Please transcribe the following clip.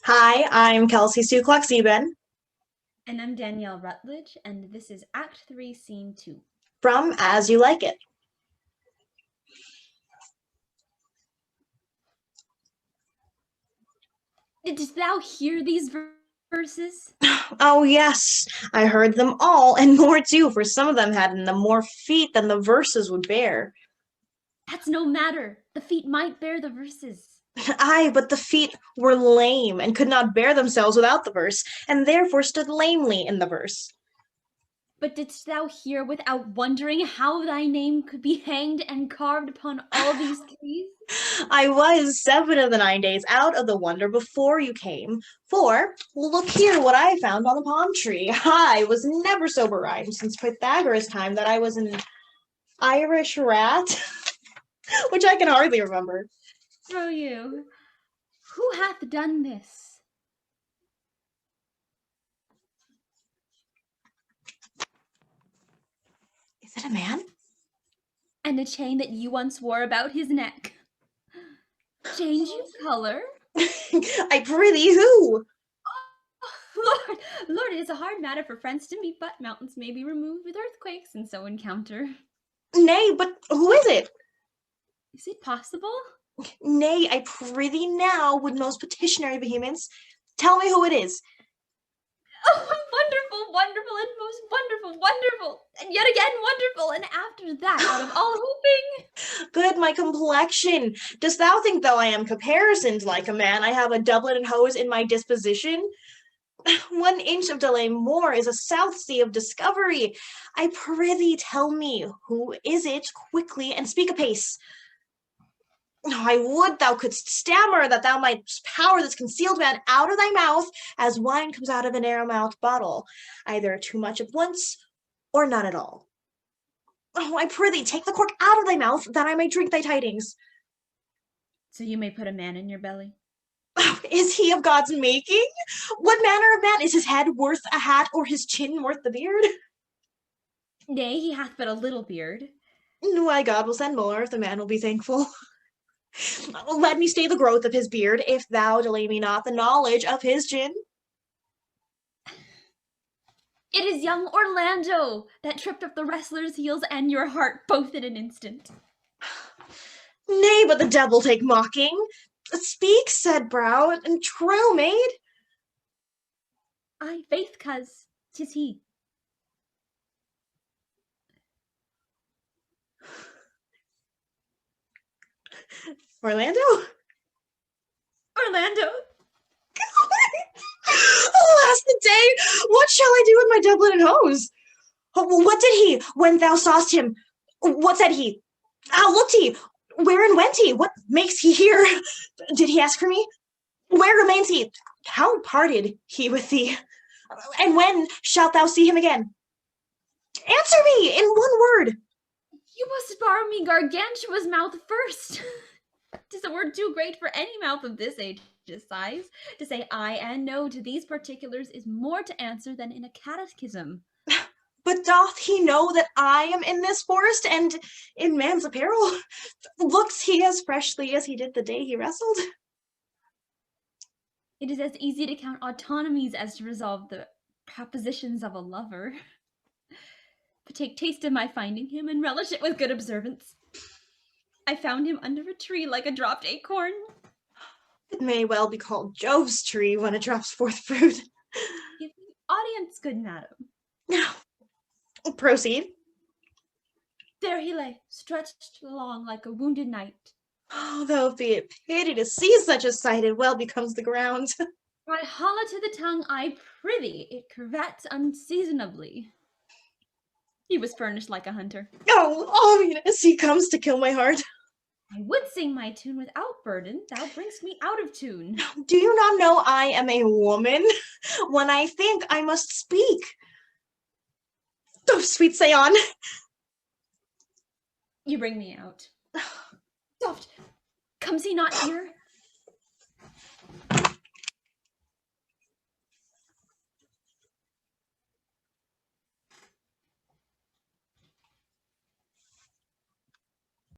Hi, I'm Kelsey Sue Kluxeben And I'm Danielle Rutledge, and this is Act 3, Scene 2. from As You Like It. Didst thou hear these verses? Oh, yes, I heard them all, and more too, for some of them had in them more feet than the verses would bear. That's no matter. The feet might bear the verses. Ay, but the feet were lame, and could not bear themselves without the verse, and therefore stood lamely in the verse. But didst thou hear without wondering how thy name could be hanged and carved upon all these trees? I was 7 of the 9 days out of the wonder before you came, for look here what I found on the palm tree. I was never sober rhymed since Pythagoras' time that I was an Irish rat. Which I can hardly remember. Oh, you. Who hath done this? Is it a man? And the chain that you once wore about his neck. Change you color? I prithee who? Lord, it is a hard matter for friends to meet, but mountains may be removed with earthquakes, and so encounter. Nay, but who is it? Is it possible? Nay, I prithee now, with most petitionary vehemence, tell me who it is. Oh, wonderful, wonderful, and most wonderful, wonderful, and yet again wonderful, and after that, out of all hoping. Good, my complexion. Dost thou think, though I am caparisoned like a man, I have a doublet and hose in my disposition? 1 inch of delay more is a south sea of discovery. I prithee tell me, who is it, quickly, and speak apace. I would thou couldst stammer, that thou mightst power this concealed man out of thy mouth, as wine comes out of an narrow-mouthed bottle, either too much at once, or none at all. Oh, I prithee, take the cork out of thy mouth, that I may drink thy tidings. So you may put a man in your belly. Oh, is he of God's making? What manner of man is his head worth a hat, or his chin worth the beard? Nay, he hath but a little beard. Why, God will send more, if the man will be thankful. Let me stay the growth of his beard, if thou delay me not the knowledge of his chin. It is young Orlando that tripped up the wrestler's heels and your heart both in an instant. Nay, but the devil take mocking. Speak, said brow, and true maid. Ay, faith, coz, 'tis he. Orlando? Orlando! Alas the day! What shall I do with my doublet and hose? What did he, when thou saw'st him? What said he? How looked he? Wherein went he? What makes he here? Did he ask for me? Where remains he? How parted he with thee? And when shalt thou see him again? Answer me in one word. You must borrow me Gargantua's mouth first. 'Tis a word too great for any mouth of this age's size. To say aye and no to these particulars is more to answer than in a catechism. But doth he know that I am in this forest and in man's apparel? Looks he as freshly as he did the day he wrestled? It is as easy to count autonomies as to resolve the propositions of a lover. But take taste of my finding him and relish it with good observance. I found him under a tree like a dropped acorn. It may well be called Jove's tree when it drops forth fruit. Give me audience, good madam. Proceed. There he lay, stretched along like a wounded knight. Oh, though it be a pity to see such a sight, it well becomes the ground. By hollow to the tongue, I prithee, it curvets unseasonably. He was furnished like a hunter. Oh, yes, he comes to kill my heart. I would sing my tune without burden. Thou bringst me out of tune. Do you not know I am a woman? When I think, I must speak. Oh, sweet, say on. You bring me out. Soft, comes he not here?